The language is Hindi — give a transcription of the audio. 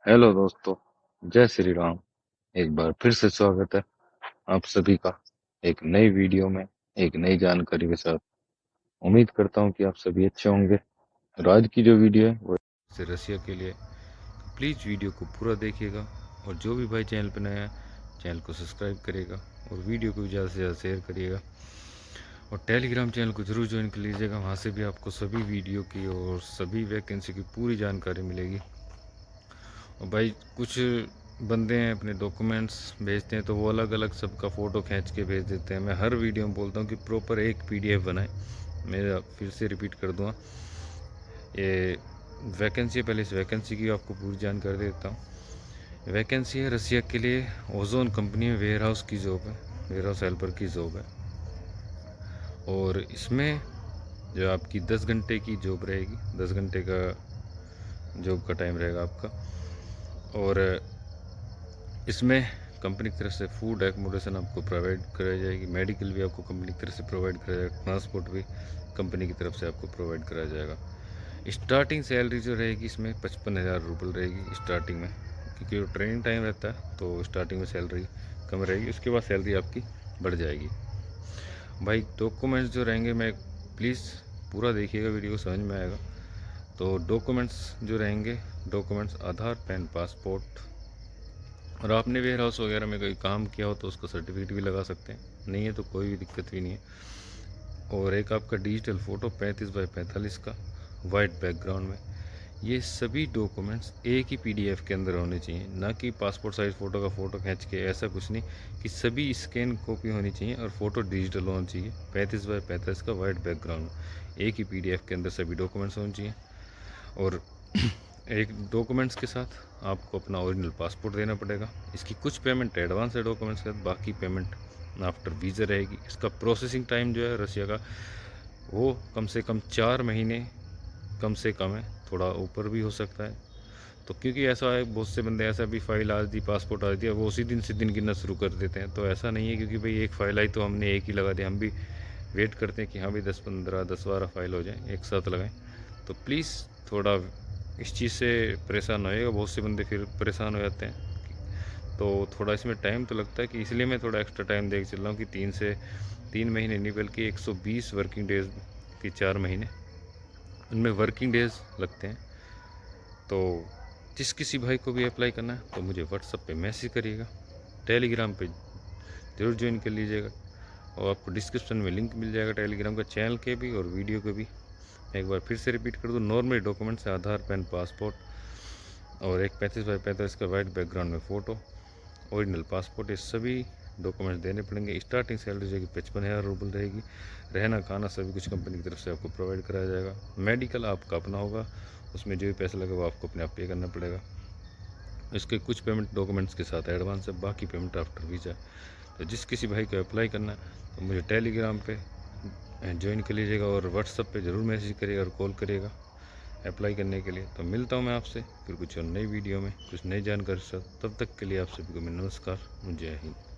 हेलो दोस्तों, जय श्री राम। एक बार फिर से स्वागत है आप सभी का एक नई वीडियो में, एक नई जानकारी के साथ। उम्मीद करता हूं कि आप सभी अच्छे होंगे। और आज की जो वीडियो है वो से रसिया के लिए। प्लीज़ वीडियो को पूरा देखिएगा और जो भी भाई चैनल पर नया है चैनल को सब्सक्राइब करिएगा और वीडियो को ज़्यादा से ज़्यादा शेयर करिएगा और टेलीग्राम चैनल को ज़रूर ज्वाइन कर लीजिएगा। वहाँ से भी आपको सभी वीडियो की और सभी वैकेंसी की पूरी जानकारी मिलेगी। और भाई कुछ बंदे हैं अपने डॉक्यूमेंट्स भेजते हैं तो वो अलग अलग सबका फ़ोटो खींच के भेज देते हैं। मैं हर वीडियो में बोलता हूँ कि प्रॉपर एक पीडीएफ बनाएं। मैं फिर से रिपीट कर दूँगा, ये वैकेंसी है। पहले इस वैकेंसी की आपको पूरी जानकारी देता हूँ। वैकेंसी है रसिया के लिए, ओजोन कंपनी में वेयर हाउस की जॉब है, वेयर हाउस हेल्पर की जॉब है। और इसमें जो आपकी 10 घंटे की जॉब रहेगी, 10 घंटे का जॉब का टाइम रहेगा आपका। और इसमें कंपनी की तरफ से फूड एकोमोडेशन आपको प्रोवाइड कराई जाएगी, मेडिकल भी आपको कंपनी की तरफ से प्रोवाइड कराया जाएगा, ट्रांसपोर्ट भी कंपनी की तरफ से आपको प्रोवाइड कराया जाएगा। स्टार्टिंग सैलरी जो रहेगी इसमें 55,000 रुपये रहेगी स्टार्टिंग में, क्योंकि वो ट्रेनिंग टाइम रहता है तो स्टार्टिंग में सैलरी कम रहेगी, उसके बाद सैलरी आपकी बढ़ जाएगी। भाई डॉक्यूमेंट्स जो रहेंगे, मैं प्लीज़ पूरा देखिएगा, वीडियो समझ में आएगा। तो डॉक्यूमेंट्स जो रहेंगे, डॉक्यूमेंट्स आधार, पैन, पासपोर्ट। और आपने वेयर हाउस वगैरह में कोई काम किया हो तो उसका सर्टिफिकेट भी लगा सकते हैं, नहीं है तो कोई भी दिक्कत भी नहीं है। और एक आपका डिजिटल फ़ोटो 35x45 का वाइट बैकग्राउंड में। ये सभी डॉक्यूमेंट्स एक ही पीडीएफ के अंदर होने चाहिए, ना कि पासपोर्ट साइज़ फ़ोटो का फ़ोटो खींच के, ऐसा कुछ नहीं। कि सभी स्कैन कॉपी होनी चाहिए और फ़ोटो डिजिटल होना चाहिए। 35x45 का वाइट बैकग्राउंड में एक ही पीडीएफ के अंदर सभी डॉक्यूमेंट्स होने चाहिए। और एक डॉक्यूमेंट्स के साथ आपको अपना ओरिजिनल पासपोर्ट देना पड़ेगा। इसकी कुछ पेमेंट एडवांस है डॉक्यूमेंट्स के साथ, बाकी पेमेंट आफ्टर वीज़ा रहेगी। इसका प्रोसेसिंग टाइम जो है रसिया का, वो कम से कम 4 महीने कम से कम है, थोड़ा ऊपर भी हो सकता है। तो क्योंकि ऐसा है, बहुत से बंदे ऐसा भी फाइल आ दी, पासपोर्ट आ दिया, वो उसी दिन से दिन गिनना शुरू कर देते हैं। तो ऐसा नहीं है क्योंकि भाई एक फ़ाइल आई तो हमने एक ही लगा दिया। हम भी वेट करते हैं कि हाँ भाई 10-15 10-12 फाइल हो जाए, एक साथ लगाएं। तो प्लीज़ थोड़ा इस चीज़ से परेशान होएगा, बहुत से बंदे फिर परेशान हो जाते हैं। तो थोड़ा इसमें टाइम तो लगता है, कि इसलिए मैं थोड़ा एक्स्ट्रा टाइम दे के चल रहा हूँ कि 3 महीने नहीं बल्कि 120 वर्किंग डेज़ की 4 महीने, उनमें वर्किंग डेज़ लगते हैं। तो जिस किसी भाई को भी अप्लाई करना है तो मुझे व्हाट्सएप पे मैसेज करिएगा, टेलीग्राम पे ज़रूर ज्वाइन कर लीजिएगा। और आपको डिस्क्रिप्शन में लिंक मिल जाएगा टेलीग्राम का, चैनल के भी और वीडियो के भी। एक बार फिर से रिपीट कर दूँ, नॉर्मल डॉक्यूमेंट्स है आधार, पैन, पासपोर्ट और एक 35x45 का वाइट बैकग्राउंड में फ़ोटो, ओरिजिनल पासपोर्ट। ये सभी डॉक्यूमेंट्स देने पड़ेंगे। स्टार्टिंग सैलरी जो कि 55,000 रुपये रहेगी। रहना खाना सभी कुछ कंपनी की तरफ से आपको प्रोवाइड कराया जाएगा। मेडिकल आपका अपना होगा, उसमें जो भी पैसा लगा वो आपको अपने आप पे करना पड़ेगा। इसके कुछ पेमेंट डॉक्यूमेंट्स के साथ एडवांस है, बाकी पेमेंट आफ्टर वीज़ा। तो जिस किसी भाई को अप्लाई करना है तो मुझे टेलीग्राम पे ज्वाइन कर लीजिएगा और व्हाट्सएप पे ज़रूर मैसेज करिएगा और कॉल करिएगा अप्लाई करने के लिए। तो मिलता हूँ मैं आपसे फिर कुछ और नई वीडियो में, कुछ नई जानकारी के साथ। तब तक के लिए आप सभी को मैं नमस्कार, जय हिंद।